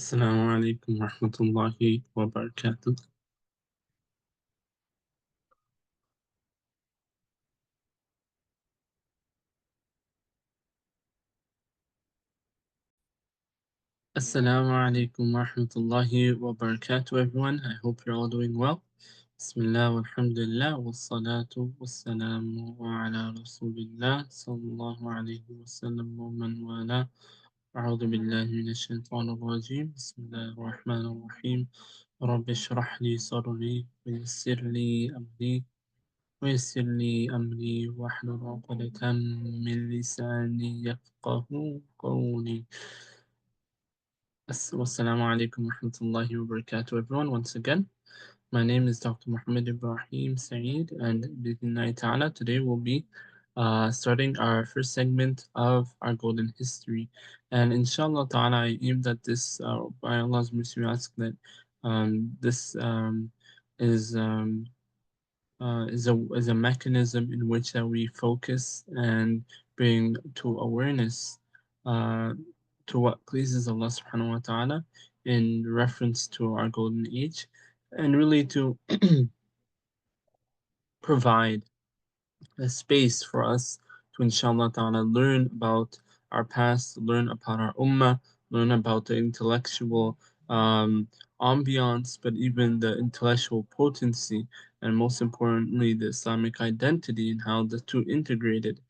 Assalamu alaikum Rahmatullahi wa Barakatuhu. Assalamu alaikum Rahmatullahi wa Barakatuhu, everyone. I hope you're all doing well. Bismillah walhamdulillah wassalatu wassalamu ala Rasulillah sallallahu alayhi wa sallam wa man wala. أعوذ بالله من الشيطان الرجيم بسم الله الرحمن الرحيم رب اشرح لي صدري ويسر لي أمري ويسر لي أمري واحلل عقدة من لساني يفقه قولي. Wassalamu alaikum warahmatullahi wabarakatuh, everyone. Once again, my name is Dr. Muhammad Ibrahim Saeed, and Bismillah Ta'ala, today we'll be starting our first segment of our golden history. And inshallah Ta'ala, I aim that this, by Allah's mercy, we ask that this is is a mechanism in which that we focus and bring to awareness uh, to what pleases Allah subhanahu wa ta'ala in reference to our golden age, and really to provide a space for us to inshallah ta'ala learn about our past, learn about our ummah, learn about the intellectual ambiance, but even the intellectual potency, and most importantly, the Islamic identity and how the two integrated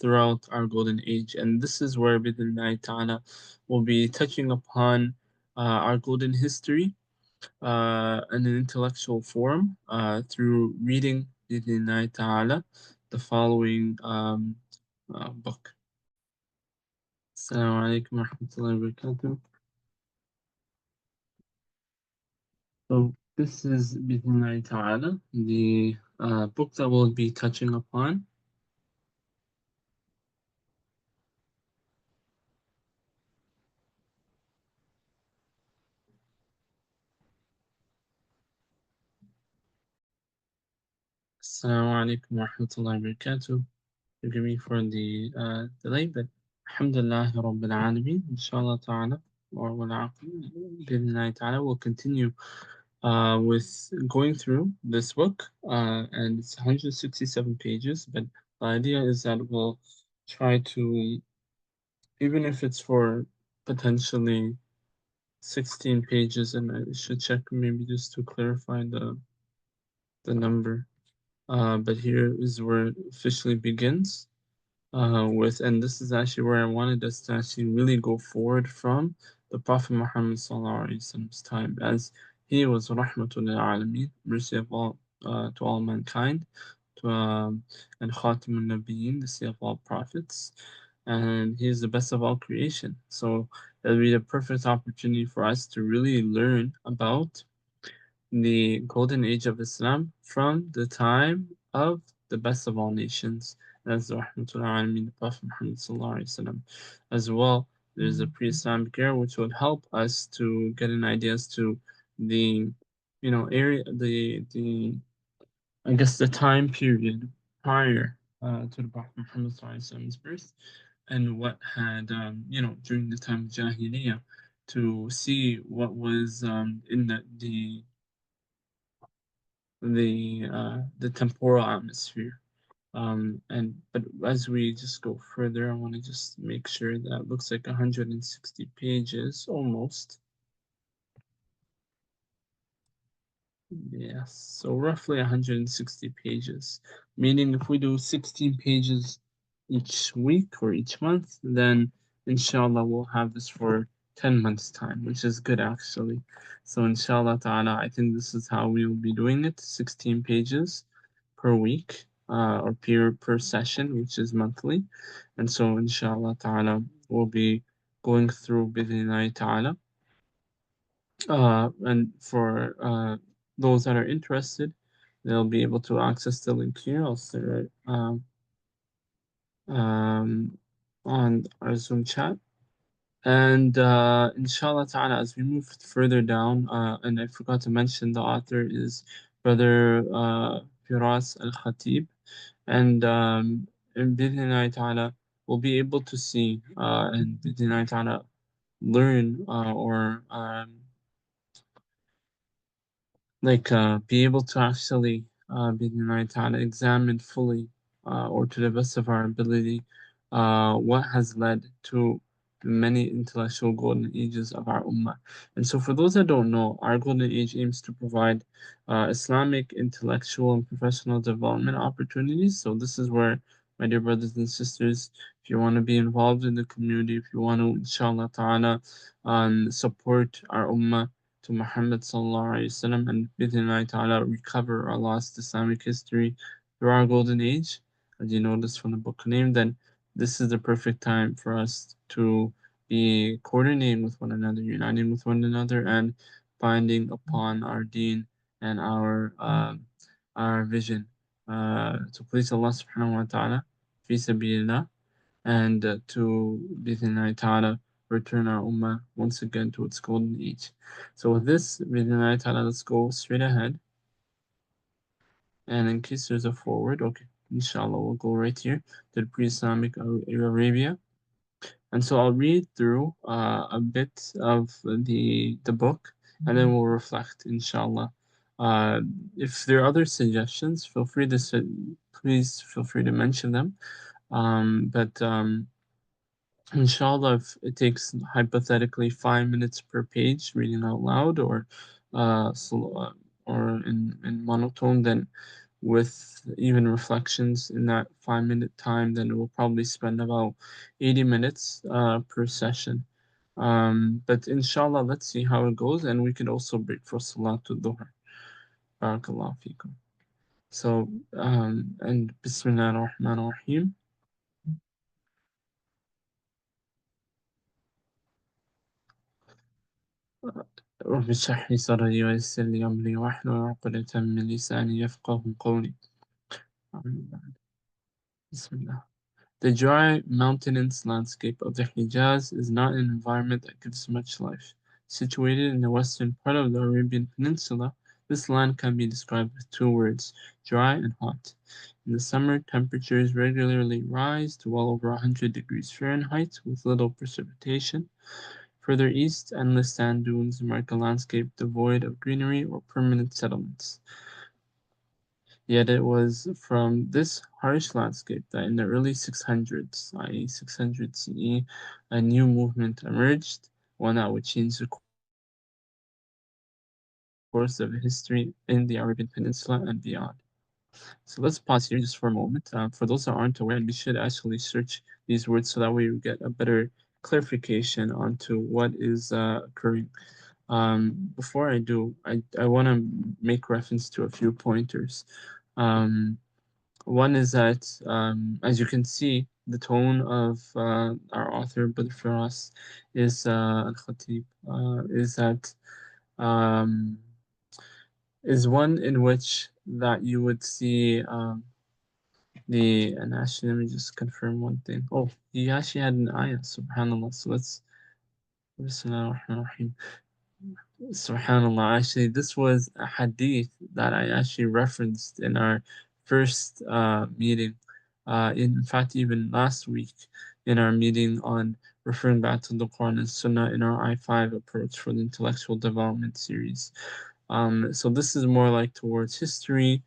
throughout our golden age. And this is where bid'illah ta'ala will be touching upon our golden history in an intellectual form through reading بإذن ta'ala the following book. Assalamu alaikum warahmatullahi wabarakatuh. So this is بإذن ta'ala the book that we'll be touching upon. Assalamu alaikum warahmatullahi wabarakatuh. Forgive me for the delay, but Alhamdulillah Rabbil Alameen, inshallah ta'ala, or بإذن ta'ala, we'll continue with going through this book, and it's 167 pages, but the idea is that we'll try to, even if it's for potentially 16 pages, and I should check maybe just to clarify the number, but here is where it officially begins. And this is actually where I wanted us to actually really go forward from the Prophet Muhammad Sallallahu time, as he was Rahmatullahi Alameen, mercy of all to all mankind, to and Khatimun Nabiyyin, the sea of all prophets, and he is the best of all creation. So it'll be the perfect opportunity for us to really learn about the golden age of Islam from the time of the best of all nations, as Rahmatullahi the Prophet Muhammad. As well, there's a pre-Islamic era which would help us to get an idea as to the area, the I guess the time period prior to the Prophet Muhammad's birth, and what had during the time of Jahiliyyah, to see what was in the temporal atmosphere. But as we just go further, I want to just make sure that it looks like 160 pages almost. Yes, so roughly 160 pages, meaning if we do 16 pages each week or each month, then inshallah we'll have this for 10 months time, which is good actually. So inshallah ta'ala, I think this is how we will be doing it, 16 pages per week, or per session, which is monthly. And so inshallah ta'ala, we'll be going through bidhnillahi ta'ala. And for those that are interested, they'll be able to access the link here. I'll share it on our Zoom chat. And inshallah ta'ala, as we move further down, and I forgot to mention, the author is Brother Firas Al-Khatib. And in Bidhnillahi ta'ala, we'll be able to see, in Bidhnillahi ta'ala, learn or be able to actually ta'ala, examine fully or to the best of our ability what has led to the many intellectual golden ages of our ummah. And so, for those that don't know, our golden age aims to provide Islamic intellectual and professional development opportunities. So, this is where, my dear brothers and sisters, if you want to be involved in the community, if you want to, inshallah ta'ala, support our ummah to Muhammad sallallahu alaihi wasallam and bidhnillahi ta'ala recover our lost Islamic history through our golden age, as you notice from the book name, then this is the perfect time for us to be coordinating with one another, uniting with one another, and binding upon our deen and our vision. To please Allah subhanahu wa ta'ala, fi sabilillah, and to bidhnillahi ta'ala return our ummah once again to its golden age. So with this, bidhnillahi ta'ala, let's go straight ahead. And in case there's a forward, okay, inshallah, we'll go right here to the pre-Islamic Arabia. And so I'll read through a bit of the book, and then we'll reflect, inshallah. If there are other suggestions, please feel free to mention them. But Inshallah, if it takes hypothetically 5 minutes per page reading out loud slow, or in monotone, then with even reflections in that 5 minute time, then we'll probably spend about 80 minutes per session. But inshallah, let's see how it goes, and we can also break for Salatul Dhuhr. Barakallahu feekum. So, and Bismillah ar-Rahman ar-Rahim. رب اشرح لي صدري ويسر لي أمري واحلل عقدة من لساني يفقه قولي. Bismillah. The dry, mountainous landscape of the Hijaz is not an environment that gives much life. Situated in the western part of the Arabian Peninsula, this land can be described with two words, dry and hot. In the summer, temperatures regularly rise to well over 100 degrees Fahrenheit with little precipitation. Further east, endless sand dunes mark a landscape devoid of greenery or permanent settlements. Yet it was from this harsh landscape that in the early 600s, i.e., 600 CE, a new movement emerged, one that would change the course of history in the Arabian Peninsula and beyond. So let's pause here just for a moment. For those that aren't aware, and we should actually search these words so that we get a better clarification onto what is occurring. Before I do, I want to make reference to a few pointers. Um, One is that, as you can see, the tone of our author, Badr Firas, is Al-Khatib, is that um, is one in which that you would see and actually, let me just confirm one thing. Oh, he actually had an ayah, subhanAllah. So let's, Bismillahirrahmanirrahim. SubhanAllah, actually, this was a hadith that I actually referenced in our first meeting. In fact, even last week in our meeting on referring back to the Quran and Sunnah in our I5 approach for the intellectual development series. So this is more like towards history,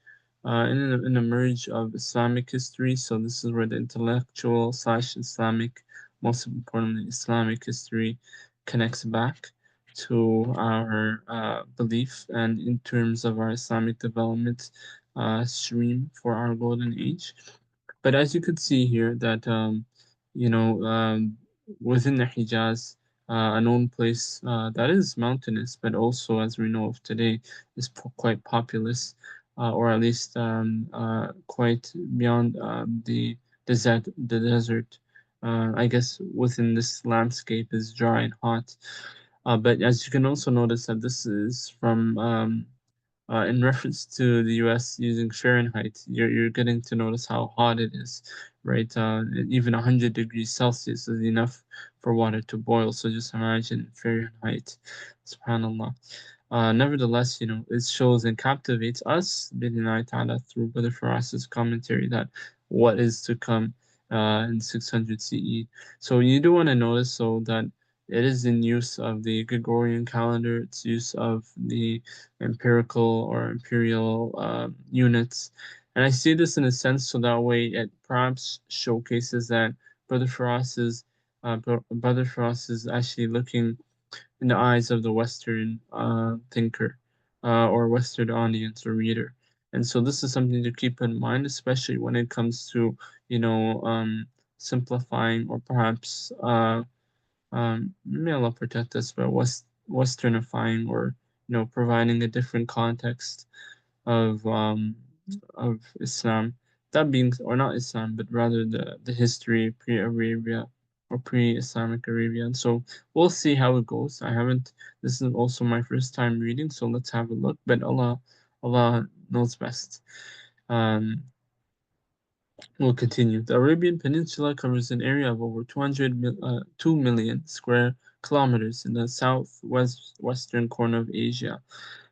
in a merge of Islamic history. So this is where the intellectual / Islamic, most importantly, Islamic history connects back to our belief and in terms of our Islamic development stream for our golden age. But as you could see here, that you know, within the Hijaz, a known place that is mountainous, but also, as we know of today, is quite populous, or at least quite beyond the desert. I guess within this landscape is dry and hot. But as you can also notice that this is from in reference to the US using Fahrenheit, you're getting to notice how hot it is, right? Even 100 degrees Celsius is enough for water to boil. So just imagine Fahrenheit, subhanAllah. Nevertheless, it shows and captivates us, bidinai ta'ala, through Brother Faras's commentary that what is to come in 600 CE. So you do want to notice so that it is in use of the Gregorian calendar, its use of the empirical or imperial units. And I see this in a sense so that way it perhaps showcases that Brother Frost is actually looking in the eyes of the Western thinker or Western audience or reader. And so this is something to keep in mind, especially when it comes to, you know, simplifying or perhaps may Allah protect us, but Westernifying or providing a different context of um, of Islam. That being, or not Islam, but rather the history pre-Arabia or pre-Islamic Arabia. And so we'll see how it goes. I haven't. This is also my first time reading, so let's have a look. But Allah knows best. Um, We'll continue. The Arabian Peninsula covers an area of over 2 million square kilometers in the southwest western corner of Asia.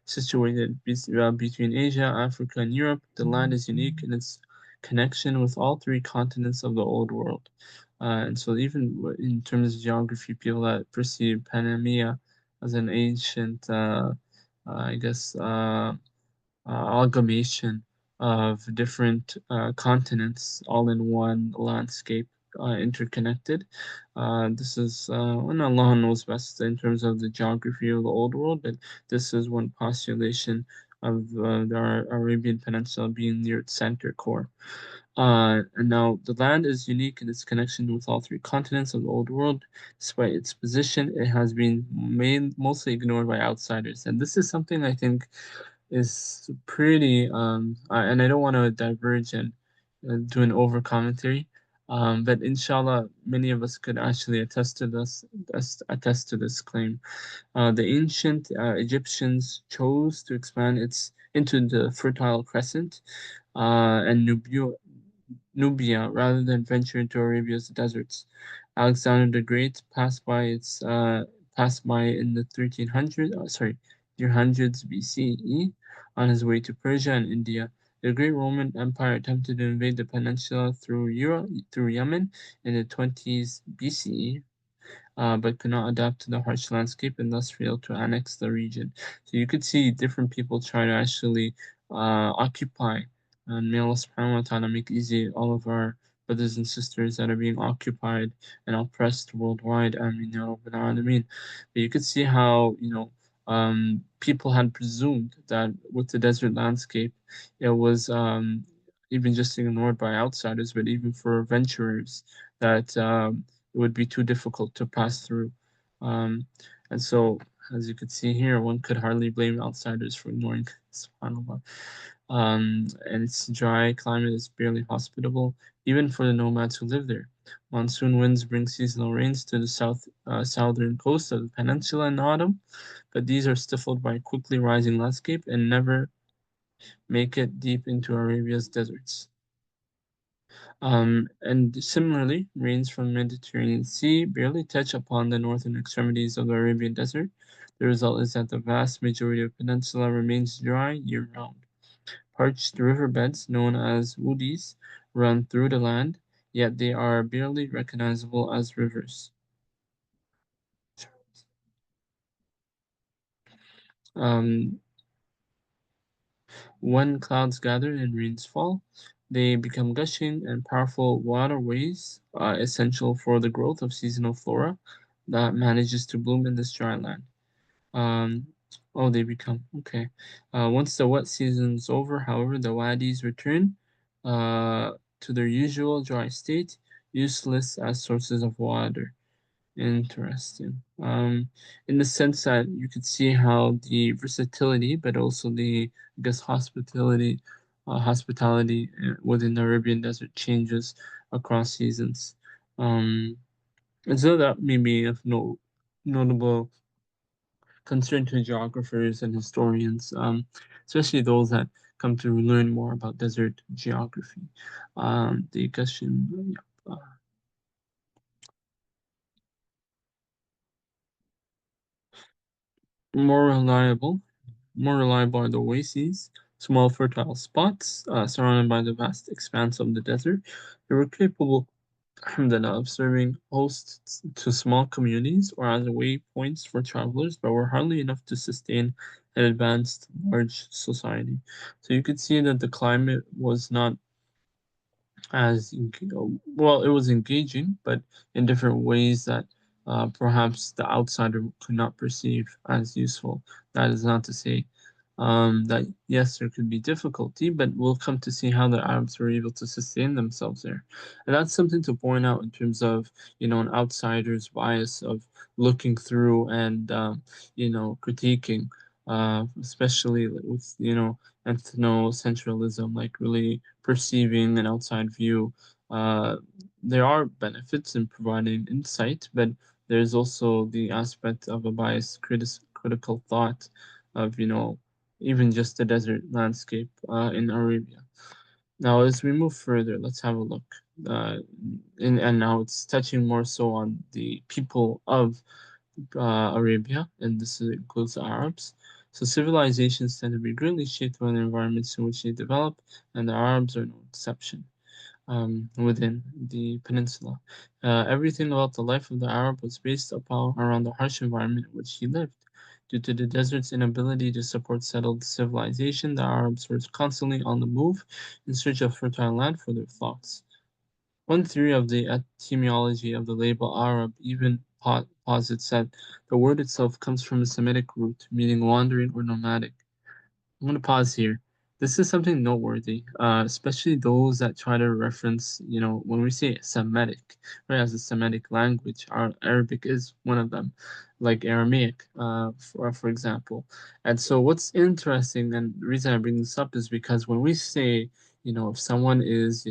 Situated between Asia, Africa, and Europe, the land is unique in its connection with all three continents of the Old World. And so, even in terms of geography, people that perceive Pangaea as an ancient, I guess, amalgamation of different continents all in one landscape, interconnected. This is, and Allah knows best in terms of the geography of the old world, but this is one postulation of the Arabian Peninsula being near its center core. And now the land is unique in its connection with all three continents of the old world. Despite its position, it has been mostly ignored by outsiders. And this is something I think is pretty and I don't want to diverge and do an over commentary, but inshallah many of us could actually attest to this claim. The ancient Egyptians chose to expand its into the Fertile Crescent and Nubia rather than venture into Arabia's deserts. Alexander the Great passed by in the 300s BCE on his way to Persia and India. The great Roman Empire attempted to invade the peninsula through Yemen in the 20s BCE, but could not adapt to the harsh landscape and thus failed to annex the region. So you could see different people try to actually occupy, and may Allah subhanahu wa ta'ala make easy all of our brothers and sisters that are being occupied and oppressed worldwide. Ameen ya Rabbil Alameen. But you could see how, people had presumed that with the desert landscape, it was even just ignored by outsiders, but even for adventurers, that it would be too difficult to pass through. Um, and so, as you could see here, one could hardly blame outsiders for ignoring subhanAllah. And its dry climate is barely hospitable, even for the nomads who live there. Monsoon winds bring seasonal rains to the southern coast of the peninsula in autumn, but these are stifled by a quickly rising landscape and never make it deep into Arabia's deserts. And similarly, rains from the Mediterranean Sea barely touch upon the northern extremities of the Arabian Desert. The result is that the vast majority of the peninsula remains dry year-round. Parched riverbeds, known as wudis, run through the land, yet they are barely recognizable as rivers. Um, when clouds gather and rains fall, they become gushing and powerful waterways, essential for the growth of seasonal flora that manages to bloom in this dry land. Um, oh, they become okay. Once the wet season is over, however, the wadis return to their usual dry state, useless as sources of water. Interesting. In the sense that you could see how the versatility, but also the, I guess, hospitality within the Arabian Desert changes across seasons. Um, and so that may be of notable concern to geographers and historians, especially those that come to learn more about desert geography. The question, yeah, more reliable, more reliable are the oases, small fertile spots surrounded by the vast expanse of the desert. They were capable alhamdulillah, of serving hosts to small communities or as waypoints for travelers, but were hardly enough to sustain an advanced large society. So you could see that the climate was not well, it was engaging, but in different ways that perhaps the outsider could not perceive as useful. That is not to say that yes, there could be difficulty, but we'll come to see how the Arabs were able to sustain themselves there. And that's something to point out in terms of, an outsider's bias of looking through and, critiquing, especially with, ethnocentralism, like really perceiving an outside view. Uh, there are benefits in providing insight, but there's also the aspect of a biased critical thought of, even just the desert landscape in Arabia. Now, as we move further, let's have a look. Uh, and now it's touching more so on the people of Arabia, and this includes the Arabs. So civilizations tend to be greatly shaped by the environments in which they develop, and the Arabs are no exception within the peninsula. Everything about the life of the Arab was based upon around the harsh environment in which he lived. Due to the desert's inability to support settled civilization, the Arabs were constantly on the move in search of fertile land for their flocks. One theory of the etymology of the label Arab even posits that the word itself comes from a Semitic root meaning wandering or nomadic. I'm going to pause here. This is something noteworthy, especially those that try to reference, when we say Semitic, right, as a Semitic language, our Arabic is one of them, like Aramaic, for example. And so, what's interesting, and the reason I bring this up is because when we say, if someone is,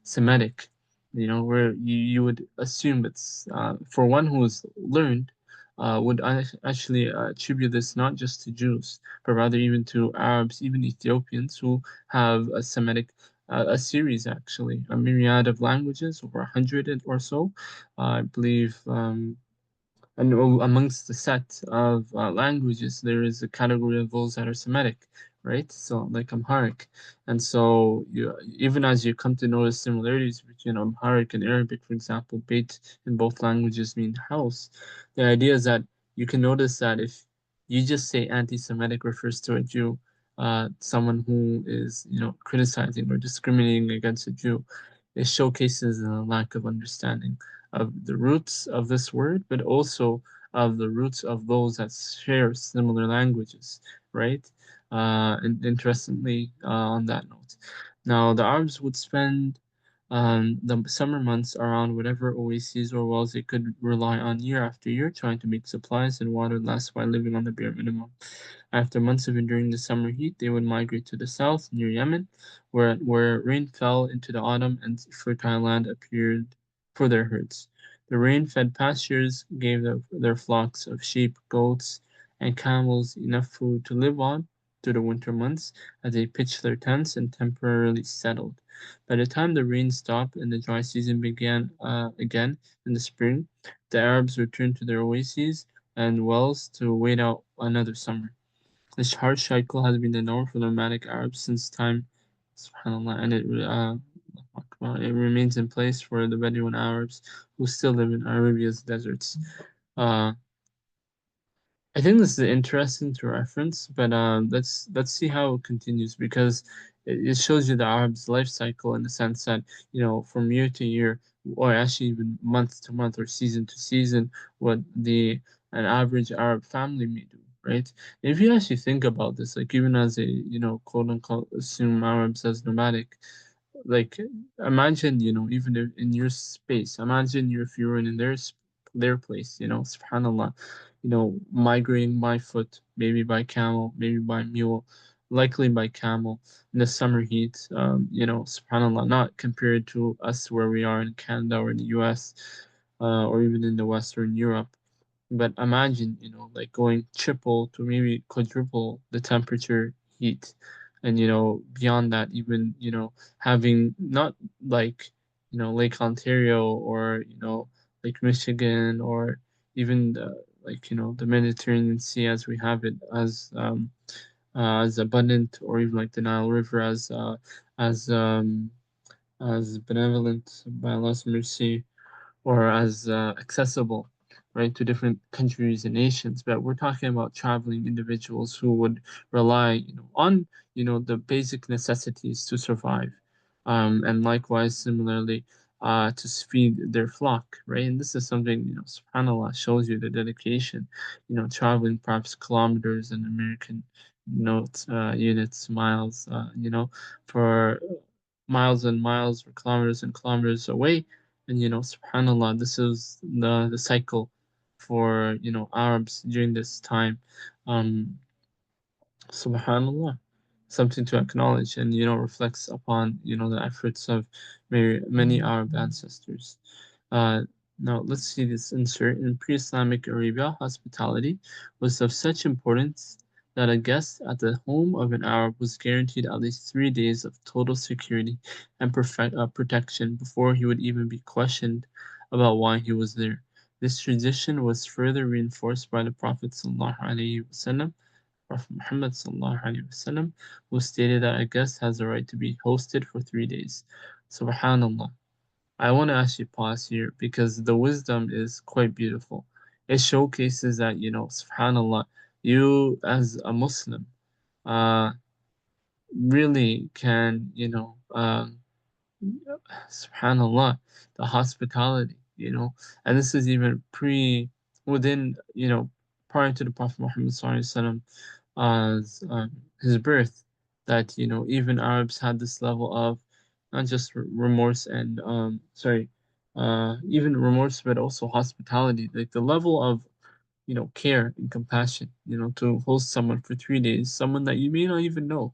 Semitic, where you would assume it's for one who is learned, would actually attribute this not just to Jews but rather even to Arabs, even Ethiopians who have a Semitic, a series actually, a myriad of languages, over 100 or so, I believe. And amongst the set of languages, there is a category of those that are Semitic, right? So, like Amharic. And so, even as you come to notice similarities between Amharic and Arabic, for example, Beit in both languages mean house. The idea is that you can notice that if you just say anti Semitic refers to a Jew, someone who is, criticizing or discriminating against a Jew, it showcases a lack of understanding of the roots of this word, but also of the roots of those that share similar languages, right? And interestingly, on that note, now the Arabs would spend the summer months around whatever oases or wells they could rely on year after year, trying to make supplies and water last while living on the bare minimum. After months of enduring the summer heat, they would migrate to the south near Yemen, where rain fell into the autumn and fertile land appeared for their herds. The rain-fed pastures gave their flocks of sheep, goats, and camels enough food to live on through the winter months as they pitched their tents and temporarily settled. By the time the rain stopped and the dry season began again in the spring, the Arabs returned to their oases and wells to wait out another summer. This harsh cycle has been the norm for nomadic Arabs since time, subhanAllah, and it remains in place for the Bedouin Arabs who still live in Arabia's deserts. Uh, I think this is interesting to reference, but let's see how it continues because it shows you the Arab's life cycle in the sense that from year to year, or actually even month to month or season to season, what the an average Arab family may do, right? If you actually think about this, like even as a quote unquote assume Arabs as nomadic, like imagine even if in your space, imagine if you were in their place, subhanallah, migrating by foot, maybe by camel, maybe by mule, likely by camel in the summer heat, subhanallah, not compared to us where we are in Canada or in the US, or even in the Western Europe. But imagine, like going triple to maybe quadruple the temperature heat. And, beyond that, even, having not like, Lake Ontario or, Lake Michigan or even like, the Mediterranean Sea as we have it as abundant or even like the Nile River as as benevolent by Allah's mercy, or as accessible, right, to different countries and nations. But we're talking about traveling individuals who would rely, on, the basic necessities to survive, and likewise, similarly, to feed their flock, right? And this is something, Subhanallah, shows you the dedication, traveling perhaps kilometers in American units, miles, for miles and miles or kilometers and kilometers away. And subhanallah, this is the cycle for Arabs during this time. um Subhanallah, something to acknowledge, and reflects upon the efforts of many Arab ancestors. Uh, Now let's see this insert. In pre-Islamic Arabia, hospitality was of such importance that a guest at the home of an Arab was guaranteed at least 3 days of total security and protection before he would even be questioned about why he was there. This tradition was further reinforced by the Prophet ﷺ, Prophet Muhammad ﷺ, who stated that a guest has the right to be hosted for 3 days. Subhanallah. I want to actually pause here because the wisdom is quite beautiful. It showcases that, subhanallah, you as a Muslim uh, really can, subhanallah, the hospitality, and this is even within, prior to the Prophet Muhammad SAW, as his birth, that even Arabs had this level of not just remorse and even remorse, but also hospitality, like the level of care and compassion, to host someone for 3 days, someone that you may not even know,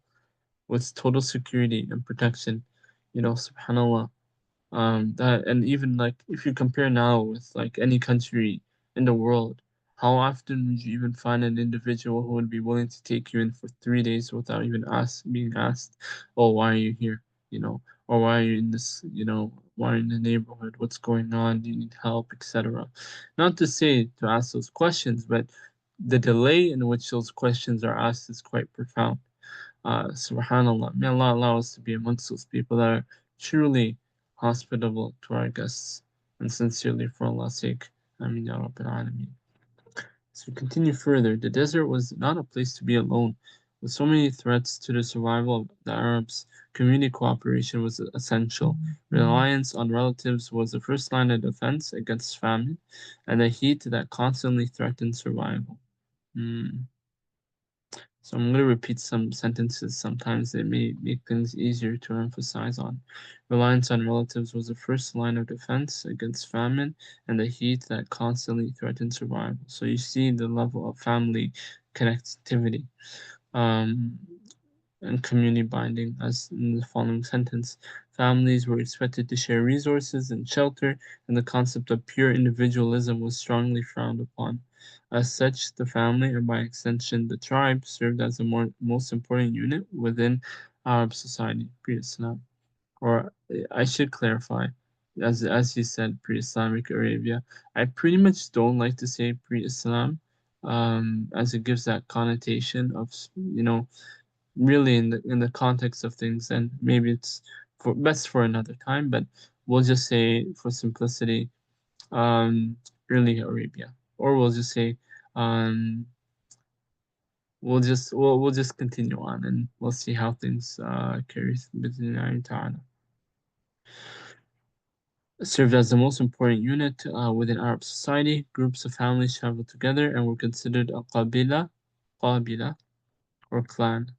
with total security and protection, subhanallah. That, and even like if you compare now with like any country in the world, how often would you even find an individual who would be willing to take you in for 3 days without even being asked, oh, why are you here, or why are you in this, why are you in the neighborhood, what's going on, do you need help, etc. Not to say to ask those questions, but the delay in which those questions are asked is quite profound. Subhanallah. May Allah allow us to be amongst those people that are truly hospitable to our guests and sincerely for Allah's sake. Ameen Ya Rabbil Alameen. So we continue further. The desert was not a place to be alone. With so many threats to the survival of the Arabs, community cooperation was essential. Reliance on relatives was the first line of defense against famine and the heat that constantly threatened survival. Hmm. So I'm going to repeat some sentences. Sometimes they may make things easier to emphasize on. Reliance on relatives was the first line of defense against famine and the heat that constantly threatened survival. So you see the level of family connectivity. Um, and community binding, as in the following sentence. Families were expected to share resources and shelter, and the concept of pure individualism was strongly frowned upon. As such, the family, and by extension the tribe, served as the most important unit within Arab society, pre-Islam. Or I should clarify, as you said, pre-Islamic Arabia. I pretty much don't like to say pre-Islam, as it gives that connotation of, really in the context of things, and maybe it's for best for another time, but we'll just say for simplicity, um early Arabia, or we'll just say, um we'll just continue on, and we'll see how things carries between ta'ala. Served as the most important unit within Arab society. Groups of families traveled together and were considered a qabila or clan.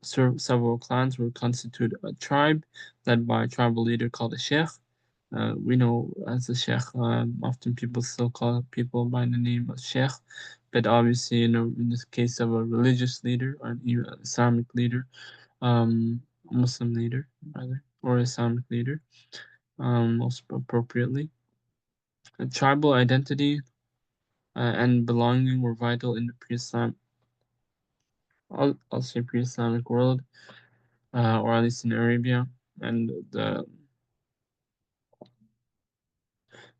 Several clans were constituted a tribe led by a tribal leader called a sheikh. We know as a sheikh, often people still call people by the name of sheikh, but obviously, in this case of a religious leader or an Islamic leader, Muslim leader rather, or Islamic leader, most appropriately. Tribal identity and belonging were vital in the I'll say pre-Islamic world, or at least in Arabia, and the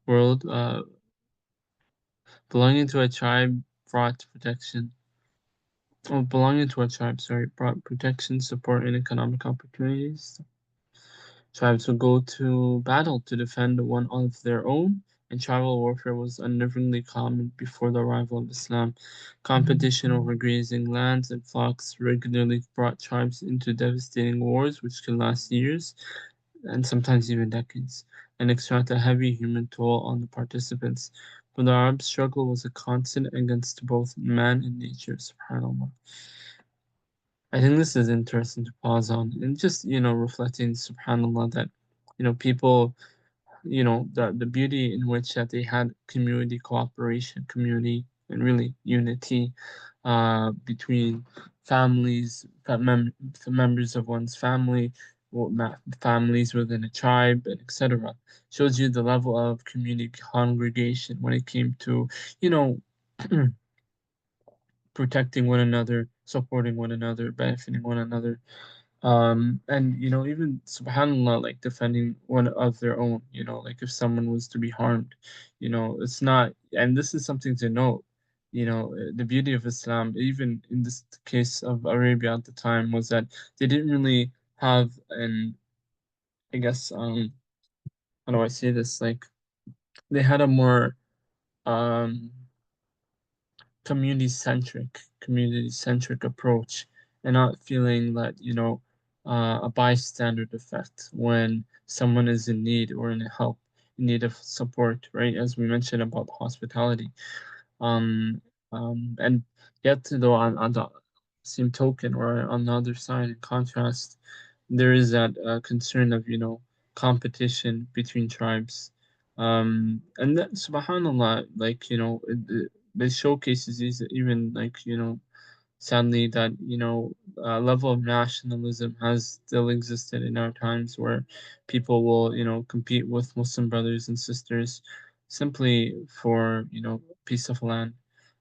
world. Belonging to a tribe brought protection. Oh, belonging to a tribe, sorry, brought protection, support, and economic opportunities. Tribes would go to battle to defend one of their own, and tribal warfare was unnervingly common before the arrival of Islam. Competition over grazing lands and flocks regularly brought tribes into devastating wars which could last years and sometimes even decades, and extract a heavy human toll on the participants. For the Arab struggle was a constant against both man and nature, subhanAllah. I think this is interesting to pause on and just, reflecting, subhanAllah, that, people, the beauty in which that they had community cooperation, community, and really unity between families, members of one's family, families within a tribe, and etc. Shows you the level of community congregation when it came to, you know, protecting one another, supporting one another, benefiting one another, and even subhanallah, like defending one of their own, like if someone was to be harmed, it's not, and this is something to note, the beauty of Islam, even in this case of Arabia at the time, was that they didn't really have an, I guess, how do I say this, like they had a more um community centric approach, and not feeling that a bystander effect when someone is in need or in help, in need of support, right, as we mentioned about hospitality. um and yet, though, on the same token, or on the other side, in contrast, there is that concern of competition between tribes. And that, subhanallah, like it showcases these, even like sadly, that level of nationalism has still existed in our times, where people will compete with Muslim brothers and sisters simply for piece of land,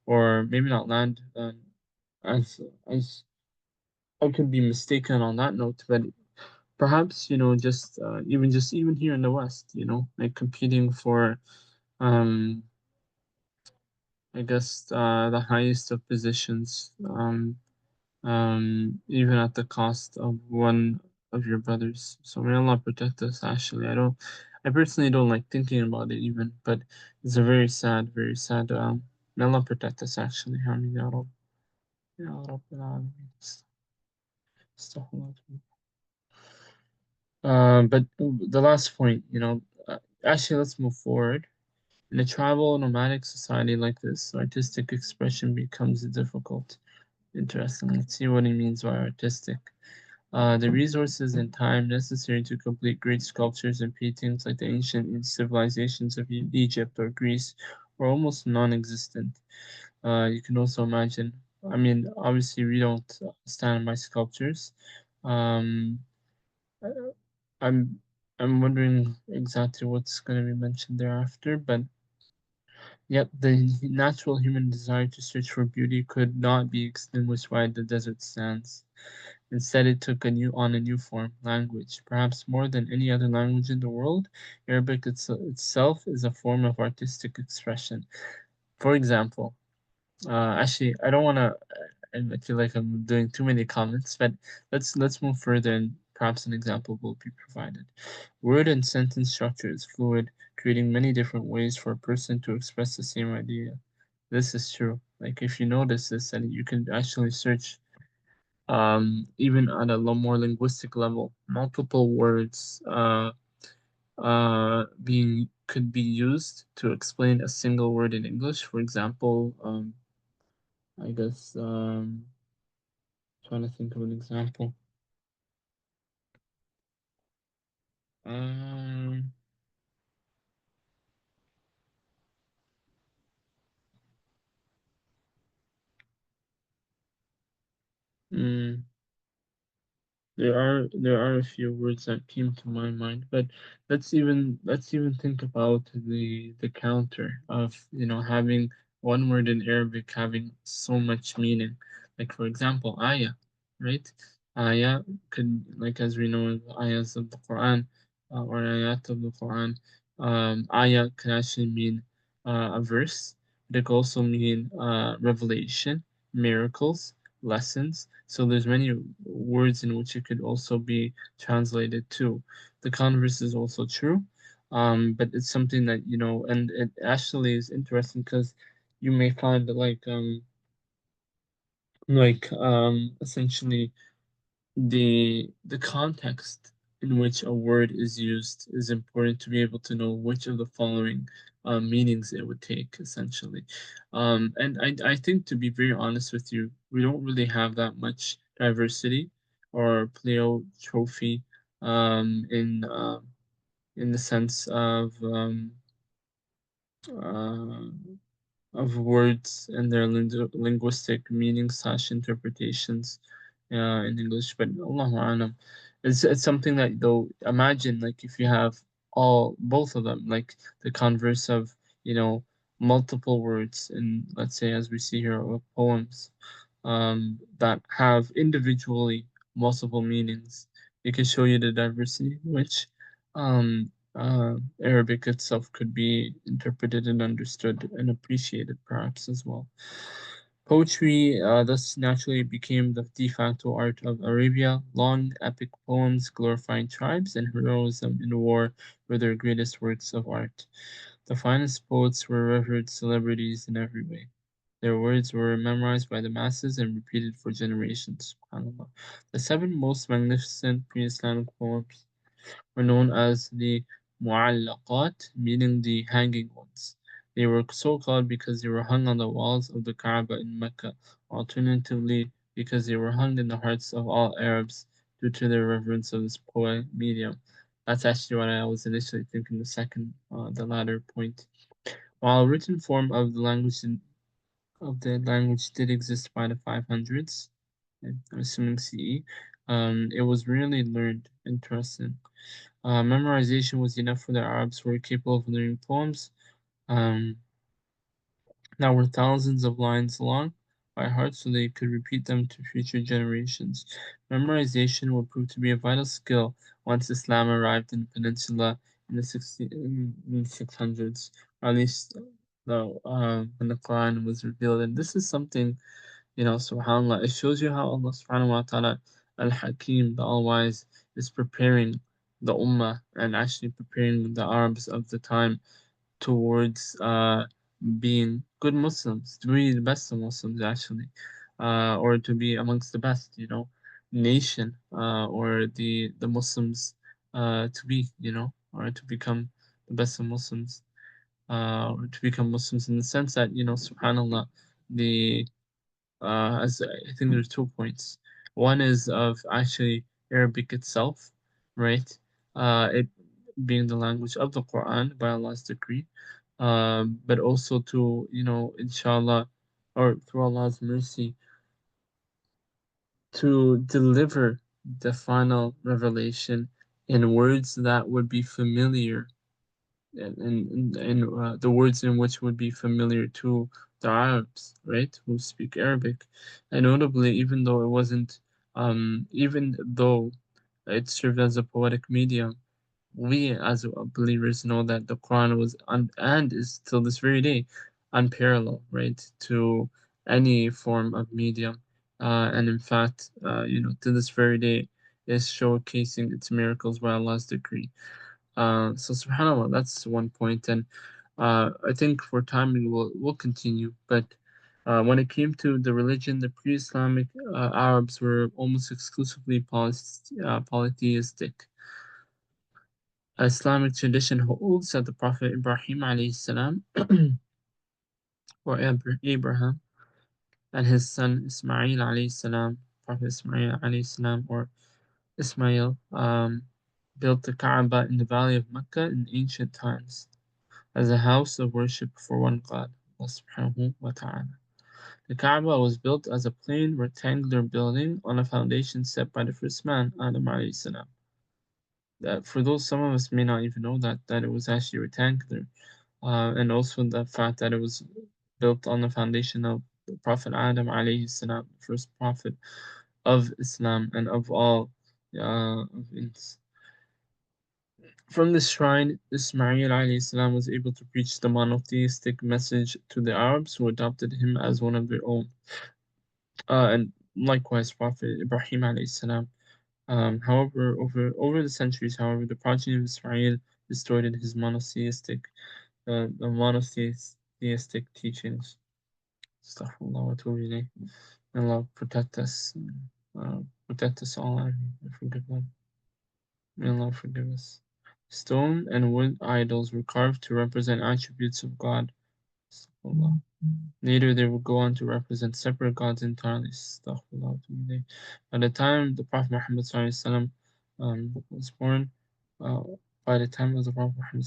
or maybe not land, as I could be mistaken on that note, but perhaps just even here in the West, like competing for um I guess the highest of positions, even at the cost of one of your brothers. So may Allah protect us. Actually, I personally don't like thinking about it even, but it's a very sad, very sad. May Allah protect us. Actually, Ameen ya Rabb. Ya Rabbil Alameen. Astaghfirullah. But the last point, actually, let's move forward. In a tribal nomadic society like this, artistic expression becomes difficult. Interesting. Let's see what he means by artistic. The resources and time necessary to complete great sculptures and paintings like the ancient civilizations of Egypt or Greece were almost non-existent. You can also imagine, I mean, obviously we don't stand by sculptures. Um, I'm I'm wondering exactly what's going to be mentioned thereafter, but yet the natural human desire to search for beauty could not be extinguished by the desert sands. Instead, it took a new form, language. Perhaps more than any other language in the world, Arabic itself is a form of artistic expression. For example, actually, I don't want to. I feel like I'm doing too many comments, but let's move further, and perhaps an example will be provided. Word and sentence structure is fluid, creating many different ways for a person to express the same idea. This is true. Like if you notice this, and you can actually search even at a more linguistic level, multiple words being could be used to explain a single word in English. For example, I guess trying to think of an example. Um, mm, there are a few words that came to my mind, but let's even think about the counter of having one word in Arabic having so much meaning. Like for example, ayah, right? Ayah could, like as we know, the ayahs of the Quran, or ayat of the Quran. Ayah can actually mean a verse. But it could also mean revelation, miracles, lessons. So there's many words in which it could also be translated to. The converse is also true, but it's something that and it actually is interesting because you may find that essentially the context in which a word is used is important to be able to know which of the following meanings it would take, essentially. And I think, to be very honest with you, we don't really have that much diversity or pleiotropy in the sense uh, of words and their linguistic meanings slash interpretations in English. But Allahu Alam, it's something that, though, imagine like if you have both of them, like the converse of multiple words in, let's say, as we see here, poems that have individually multiple meanings. It can show you the diversity in which Arabic itself could be interpreted and understood and appreciated, perhaps, as well. Poetry thus naturally became the de facto art of Arabia. Long epic poems glorifying tribes and heroism in war were their greatest works of art. The finest poets were revered celebrities in every way. Their words were memorized by the masses and repeated for generations. SubhanAllah. The seven most magnificent pre-Islamic poems were known as the Mu'allaqat, meaning the hanging ones. They were so called because they were hung on the walls of the Kaaba in Mecca, alternatively because they were hung in the hearts of all Arabs due to their reverence of this poet medium. That's actually what I was initially thinking, the latter point. While a written form of the language did exist by the 500s, I'm assuming CE, it was rarely learned. Interesting. Memorization was enough for the Arabs who were capable of learning poems um, that were thousands of lines long by heart so they could repeat them to future generations. Memorization would prove to be a vital skill once Islam arrived in the peninsula in the 600s, or at least when the Quran was revealed. And this is something, subhanAllah, it shows you how Allah subhanahu wa ta'ala, Al Hakim, the All Wise, is preparing the Ummah and actually preparing the Arabs of the time towards being good Muslims, to be the best of Muslims, actually, or to be amongst the best, nation, or the Muslims to be, or to become the best of Muslims, or to become Muslims in the sense that, subhanAllah, the as I think there's 2 points. One is of actually Arabic itself, right? It being the language of the Quran by Allah's decree, but also to, inshallah, or through Allah's mercy, to deliver the final revelation in words that would be familiar and the words in which would be familiar to the Arabs, right, who speak Arabic. And notably, even though it served as a poetic medium, we as believers know that the Quran was and is till this very day unparalleled, right, to any form of medium. And in fact, to this very day, is showcasing its miracles by Allah's decree. So subhanAllah, that's one point, and I think for timing we'll continue. But when it came to the religion, the pre-Islamic Arabs were almost exclusively polytheistic. Islamic tradition holds that the Prophet Ibrahim alayhi salam, or Abraham, and his son Ismail alayhi salam, Prophet Ismail alayhi salam, or Ismail, built the Kaaba in the valley of Mecca in ancient times as a house of worship for one God, Allah subhanahu wa ta'ala. The Kaaba was built as a plain rectangular building on a foundation set by the first man, Adam alayhi salam. That for those some of us may not even know that it was actually rectangular, and also the fact that it was built on the foundation of the Prophet Adam alayhi salam, the first prophet of Islam and of all of its. From this shrine, Ismail alayhi salam was able to preach the monotheistic message to the Arabs who adopted him as one of their own. And likewise Prophet Ibrahim alayhi salam. However, over the centuries, however, the progeny of Israel distorted his monotheistic teachings. Astaghfirullah wa atubu ilayh. May Allah protect us all, and forgive them. May Allah forgive us. Stone and wood idols were carved to represent attributes of God. Astaghfirullah. Later, they would go on to represent separate gods entirely. Astaghfirullah wa atubu ilayh. By the time the Prophet Muhammad was born, uh, by the time of the Prophet Muhammad,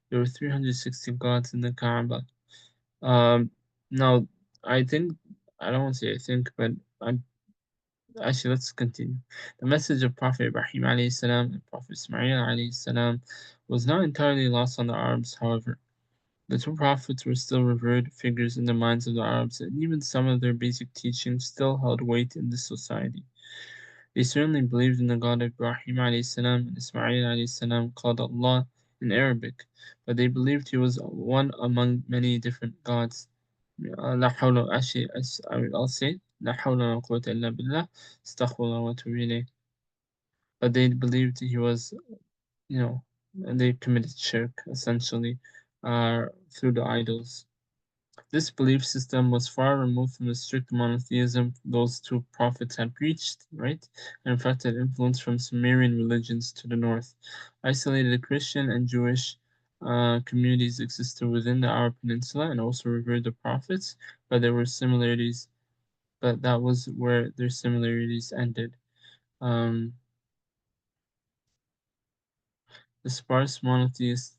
there were 360 gods in the Kaaba. Um, Now, I think, I don't want to say I think, but actually, let's continue. The message of Prophet Ibrahim alayhi salam and Prophet Ismail alayhi salam was not entirely lost on the Arabs, however. The two prophets were still revered figures in the minds of the Arabs, and even some of their basic teachings still held weight in this society. They certainly believed in the God of Ibrahim alayhi salam and Ismail alayhi salam, called Allah in Arabic, but they believed he was one among many different gods. لا حول actually I'll say لا حول ولا قوة إلا بالله استغفر الله وأتوب إليه. But they believed he was, you know, and they committed shirk essentially through the idols. This belief system was far removed from the strict monotheism those two prophets had preached, right? And in fact had influence from Sumerian religions to the north. Isolated Christian and Jewish communities existed within the Arab Peninsula and also revered the prophets, but there were similarities, but that was where their similarities ended. Um, the sparse monotheists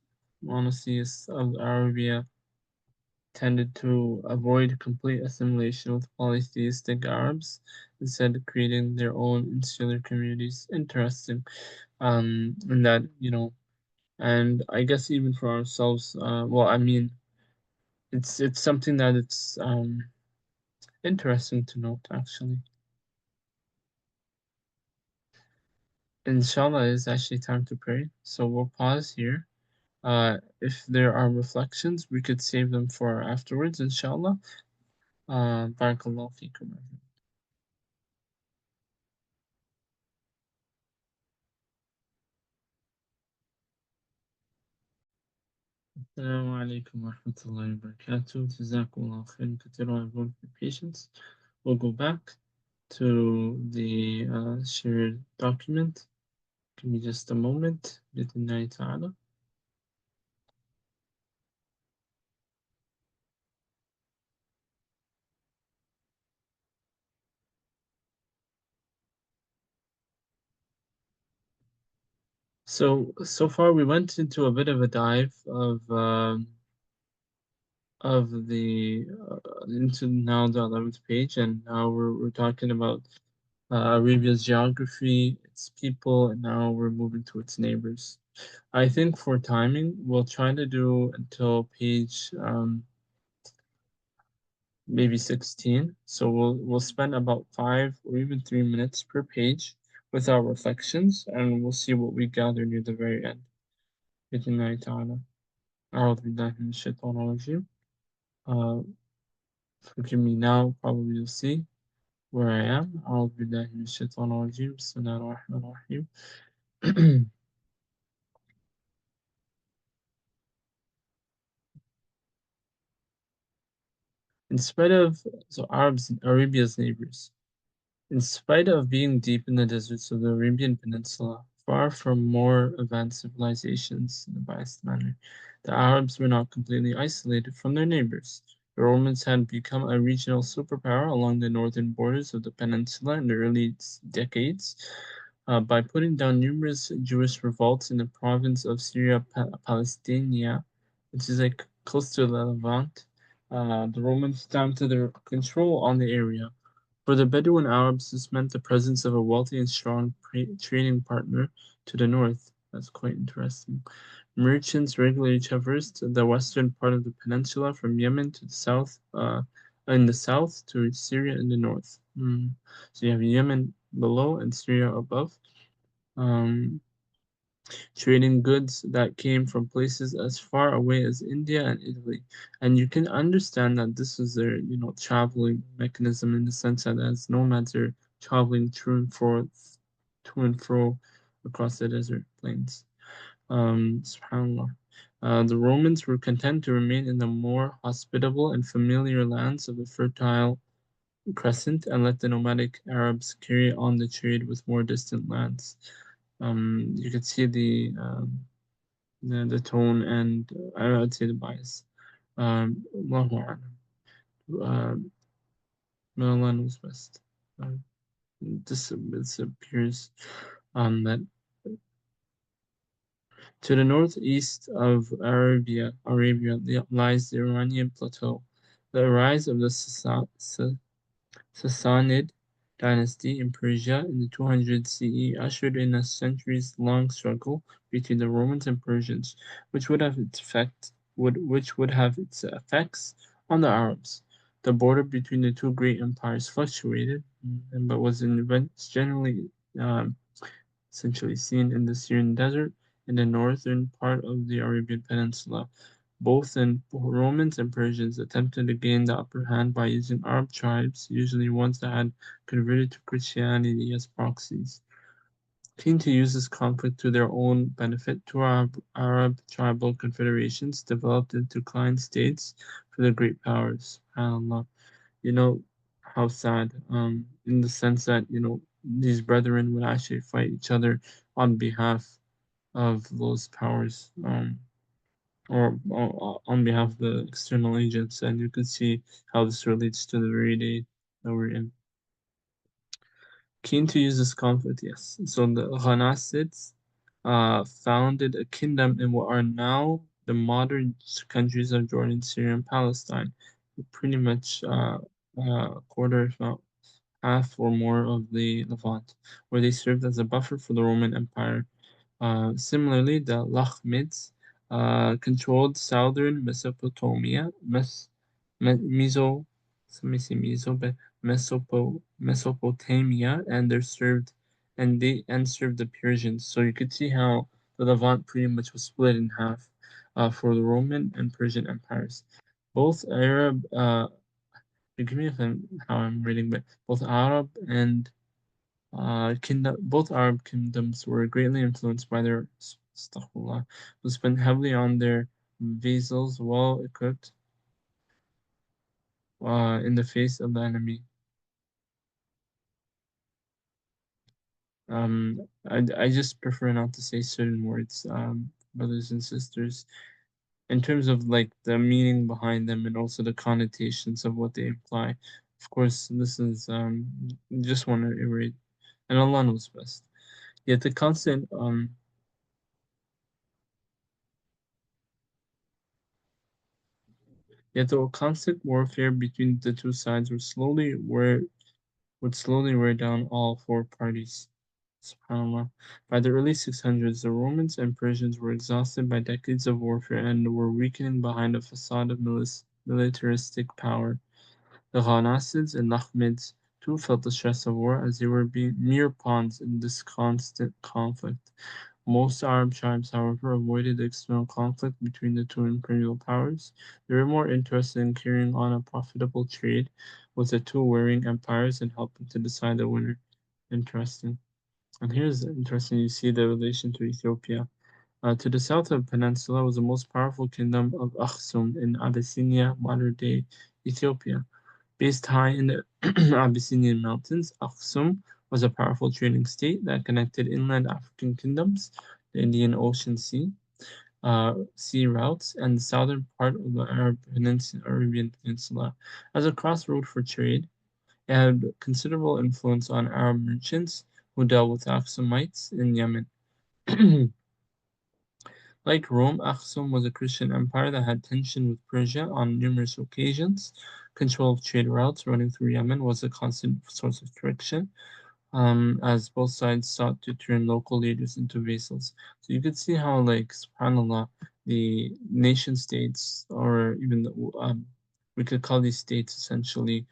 of Arabia tended to avoid complete assimilation with polytheistic Arabs, instead creating their own insular communities. Interesting. And that, and I guess even for ourselves, well, I mean, it's something that it's interesting to note actually. Inshallah, it's actually time to pray, so we'll pause here. If there are reflections, we could save them for afterwards, inshallah. Barakallahu feekum. Assalamu alaikum wa rahmatullahi wa barakatuh. Jazakumullahu Khairan Katheera, everyone, for patience. We'll go back to the shared document. Give me just a moment. Bidnillahi ta'ala. So far we went into a bit of a dive of the into now the 11th page, and now we're talking about Arabia's geography, its people, and now we're moving to its neighbors. I think for timing, we'll try to do until page maybe 16. So we'll spend about 5 or even 3 minutes per page with our reflections, and we'll see what we gather near the very end. بإذن تعالى. أعوذ بالله من الشيطان الرجيم. Forgive me now, probably you'll see where I am. أعوذ بالله من الشيطان الرجيم. بسم الله الرحمن الرحيم. In spite of Arabia's neighbors, in spite of being deep in the deserts of the Arabian Peninsula, far from more advanced civilizations in a biased manner, the Arabs were not completely isolated from their neighbors. The Romans had become a regional superpower along the northern borders of the peninsula in the early decades by putting down numerous Jewish revolts in the province of Syria Palestina, which is like close to the Levant. The Romans stamped their control on the area. For the Bedouin Arabs, this meant the presence of a wealthy and strong trading partner to the north. That's quite interesting. Merchants regularly traversed the western part of the peninsula from Yemen to the south, in the south to Syria in the north. So you have Yemen below and Syria above. Um, trading goods that came from places as far away as India and Italy. And you can understand that this is their, traveling mechanism in the sense that as nomads are traveling to and fro across the desert plains. SubhanAllah. The Romans were content to remain in the more hospitable and familiar lands of the Fertile Crescent and let the nomadic Arabs carry on the trade with more distant lands. You could see the tone and I'd say the bias. Allahu A'lam. May Allah knows best. Uh, this appears that to the northeast of Arabia lies the Iranian plateau. The rise of the Sassanid dynasty in Persia in the 200 CE ushered in a centuries-long struggle between the Romans and Persians, which would have its effects on the Arabs. The border between the two great empires fluctuated, but was in events generally um, essentially seen in the Syrian desert in the northern part of the Arabian Peninsula. Both in Romans and Persians attempted to gain the upper hand by using Arab tribes, usually ones that had converted to Christianity, as proxies. Keen to use this conflict to their own benefit, two Arab tribal confederations developed into client states for the great powers. SubhanAllah. You know how sad, in the sense that, these brethren would actually fight each other on behalf of those powers. Or on behalf of the external agents, and you can see how this relates to the very day that we're in. Keen to use this conflict, yes. So the Ghanasids founded a kingdom in what are now the modern countries of Jordan, Syria, and Palestine. Pretty much a quarter, if not half or more of the Levant, where they served as a buffer for the Roman Empire. Similarly, the Lakhmids controlled southern Mesopotamia, Meso, let me see, Mesopotamia, and they served the Persians. So you could see how the Levant pretty much was split in half for the Roman and Persian empires. Both Arab, forgive me if how I'm reading, but both Arab and both Arab kingdoms were greatly influenced by their astaghfirullah, who spent heavily on their vassals, well equipped in the face of the enemy. I just prefer not to say certain words, brothers and sisters, in terms of like the meaning behind them and also the connotations of what they imply. Of course, this is just want to iterate, and Allah knows best. Yet the constant Yet the constant warfare between the two sides would slowly wear down all four parties. SubhanAllah. By the early 600s, the Romans and Persians were exhausted by decades of warfare and were weakening behind a facade of militaristic power. The Ghanasids and Lakhmids too felt the stress of war as they were being mere pawns in this constant conflict. Most Arab tribes, however, avoided the external conflict between the two imperial powers. They were more interested in carrying on a profitable trade with the two warring empires and helping to decide the winner. Interesting. And here's interesting, you see the relation to Ethiopia. To the south of the peninsula was the most powerful kingdom of Aksum in Abyssinia, modern-day Ethiopia. Based high in the Abyssinian mountains, Aksum was a powerful trading state that connected inland African kingdoms, the Indian Ocean sea routes, and the southern part of the Arabian Peninsula. As a crossroad for trade, it had considerable influence on Arab merchants who dealt with Aksumites in Yemen. Like Rome, Aksum was a Christian empire that had tension with Persia on numerous occasions. Control of trade routes running through Yemen was a constant source of friction, as both sides sought to turn local leaders into vassals. So you could see how, like, subhanAllah, the nation states, or even we could call these states essentially,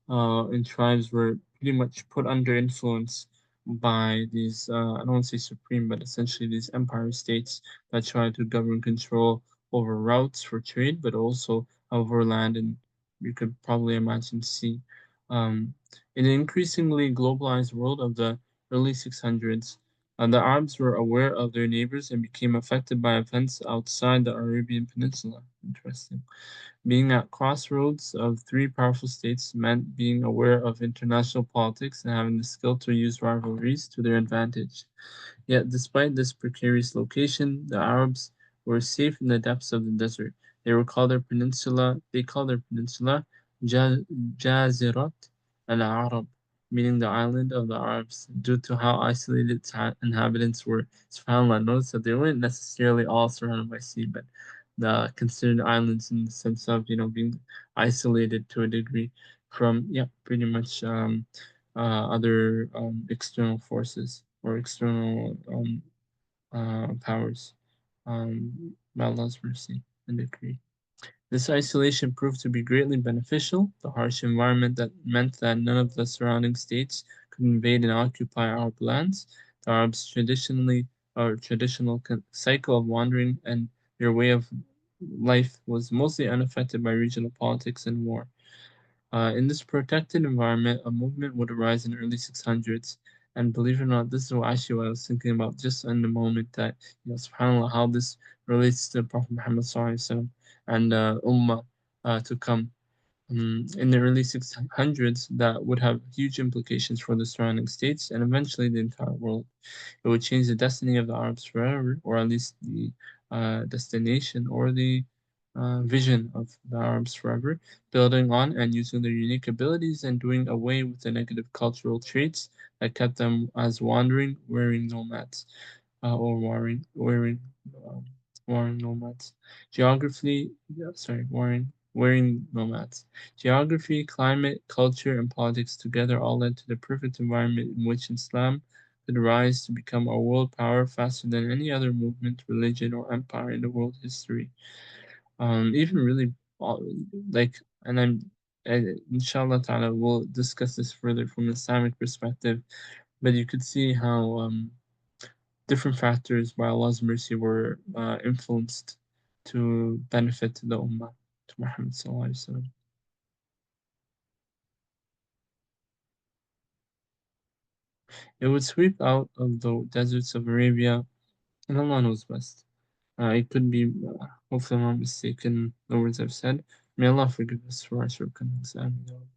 and tribes were pretty much put under influence by these, I don't want to say supreme, but essentially these empire states that try to govern control over routes for trade, but also over land and you could probably imagine sea. Um, in an increasingly globalized world of the early 600s, the Arabs were aware of their neighbors and became affected by events outside the Arabian Peninsula. Interesting. Being at crossroads of three powerful states meant being aware of international politics and having the skill to use rivalries to their advantage. Yet, despite this precarious location, the Arabs were safe in the depths of the desert. They called their peninsula Ja- Jazirat al-Arab, meaning the island of the Arabs, due to how isolated its inhabitants were. SubhanAllah, notice that they weren't necessarily all surrounded by sea, but the considered islands in the sense of, being isolated to a degree from, yeah, pretty much other external forces or external powers by Allah's mercy and decree. This isolation proved to be greatly beneficial. The harsh environment that meant that none of the surrounding states could invade and occupy Arab lands. The Arabs traditional cycle of wandering and their way of life was mostly unaffected by regional politics and war. In this protected environment, a movement would arise in the early 600s. And believe it or not, this is actually what I was thinking about just in the moment that, subhanAllah, how this relates to Prophet Muhammad SAW and Ummah to come. In the early 600s, that would have huge implications for the surrounding states and eventually the entire world. It would change the destiny of the Arabs forever, or at least the destination or the vision of the Arabs forever, building on and using their unique abilities and doing away with the negative cultural traits that kept them as wandering, wearing nomads or um, warring nomads. Geography, yeah, sorry, wearing nomads. Geography, climate, culture, and politics together all led to the perfect environment in which Islam could rise to become a world power faster than any other movement, religion, or empire in the world history. Even really, uh, like, and inshallah ta'ala, we'll discuss this further from an Islamic perspective, but you could see how different factors by Allah's mercy were influenced to benefit the Ummah, to Muhammad Sallallahu Alaihi Wasallam. It would sweep out of the deserts of Arabia, and Allah knows best. It could be, hopefully I'm not mistaken, the words I've said. May Allah forgive us for our shortcomings. Ameen.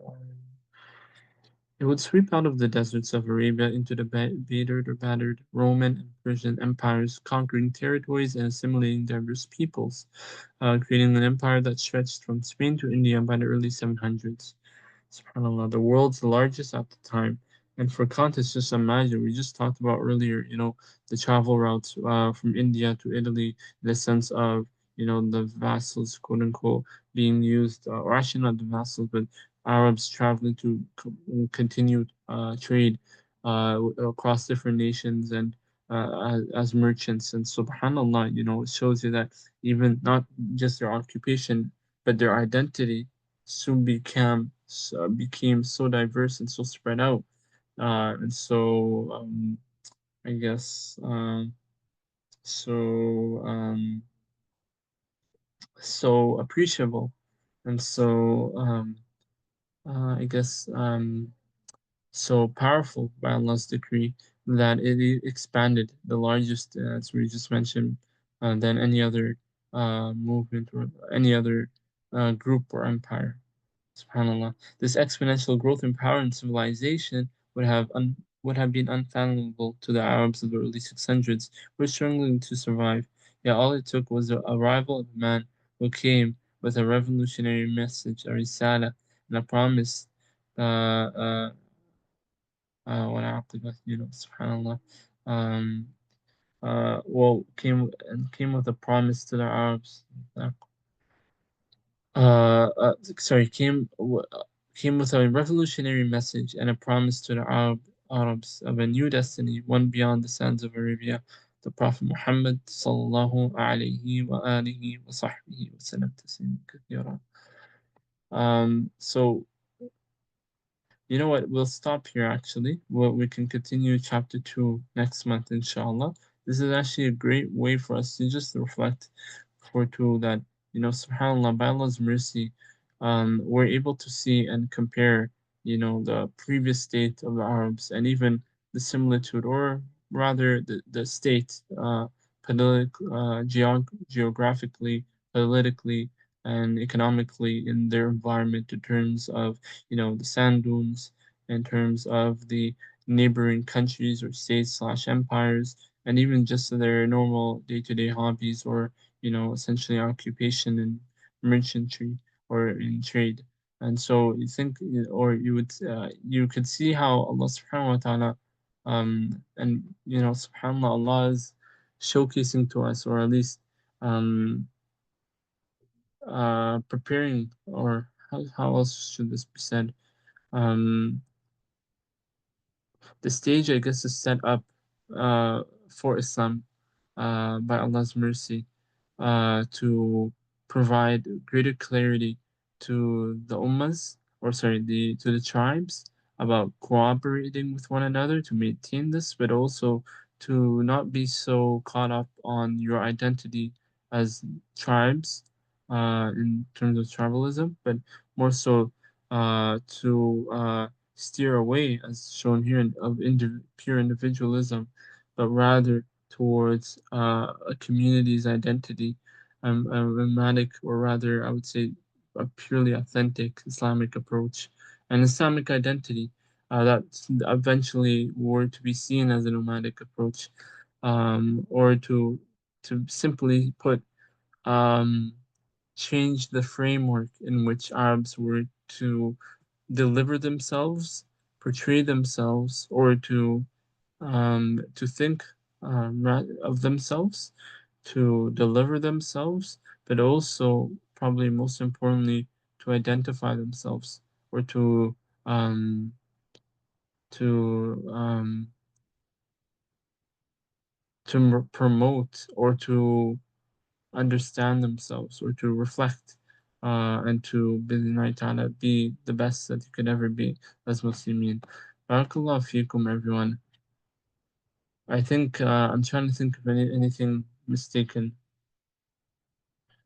It would sweep out of the deserts of Arabia into the battered Roman and Persian empires, conquering territories and assimilating diverse peoples, creating an empire that stretched from Spain to India by the early 700s. SubhanAllah, the world's largest at the time. And for context, just imagine, we just talked about earlier, the travel routes from India to Italy, in the sense of, the vassals, quote unquote, being used, or actually not the vassals, but Arabs traveling to continue trade across different nations and as merchants. And subhanAllah, it shows you that even not just their occupation, but their identity soon became so diverse and so spread out, and so I guess so so appreciable, and so I guess so powerful by Allah's decree that it expanded the largest, as we just mentioned, than any other movement or any other group or empire. SubhanAllah. This exponential growth in power and civilization would have been unfathomable to the Arabs of the early 600s, who were struggling to survive. Yet all it took was the arrival of a man who came with a revolutionary message, a risala, and a promise. SubhanAllah. Um, came with a promise to the Arabs. Sorry, came with a revolutionary message and a promise to the Arabs of a new destiny, one beyond the sands of Arabia. The Prophet Muhammad sallallahu alaihi wa alihi wa sahbihi wa sallam taslim kathira. So You know what? We'll stop here actually. We can continue chapter 2 next month, inshallah. This is actually a great way for us to just reflect for two that, subhanAllah, by Allah's mercy, we're able to see and compare, the previous state of the Arabs and even the similitude, or rather the state, geographically, politically, and economically in their environment in terms of the sand dunes, in terms of the neighboring countries or states slash empires, and even just their normal day-to-day hobbies or, essentially occupation in merchantry or in trade. And so you think, or you could see how Allah subhanahu wa ta'ala, and, subhanAllah, Allah is showcasing to us, or at least, um, preparing, or how else should this be said? Um, the stage, I guess, is set up for Islam by Allah's mercy to provide greater clarity to the ummahs, or sorry, the tribes about cooperating with one another to maintain this, but also to not be so caught up on your identity as tribes in terms of tribalism, but more so to steer away, as shown here, of pure individualism, but rather towards a community's identity, a romantic, or rather, I would say, a purely authentic Islamic approach, an Islamic identity that eventually were to be seen as a nomadic approach, or to simply put, um, change the framework in which Arabs were to deliver themselves, portray themselves, or to think of themselves, to deliver themselves, but also, probably most importantly, to identify themselves, or um, to promote, or to understand themselves, or to reflect, and to be the best that you could ever be as Muslimin. Barakallahu feekum, everyone. I think I'm trying to think of anything mistaken.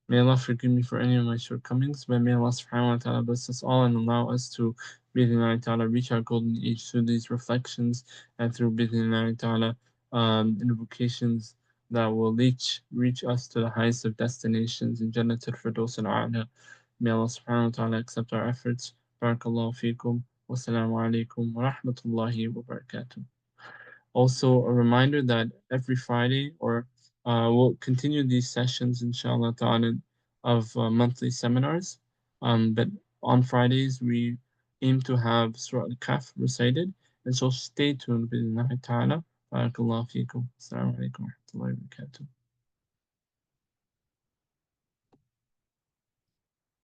May Allah forgive me for any of my shortcomings, but may Allah subhanahu wa ta'ala bless us all and allow us to ta'ala reach our golden age through these reflections, and through ta'ala invocations that will reach us to the highest of destinations in Jannatul Firdaus al-A'la. May Allah subhanahu wa ta'ala accept our efforts. Barakallahu feekum. Wassalamu alaikum wa rahmatullahi wa barakatuh. Also, a reminder that every Friday, or we'll continue these sessions, inshallah ta'ala, of monthly seminars. But on Fridays, we aim to have Surah Al-Kahf recited. And so stay tuned, bi'idhnillahi ta'ala. Barakallahu feekum. Assalamu alaikum wa rahmatullahi wa barakatuh.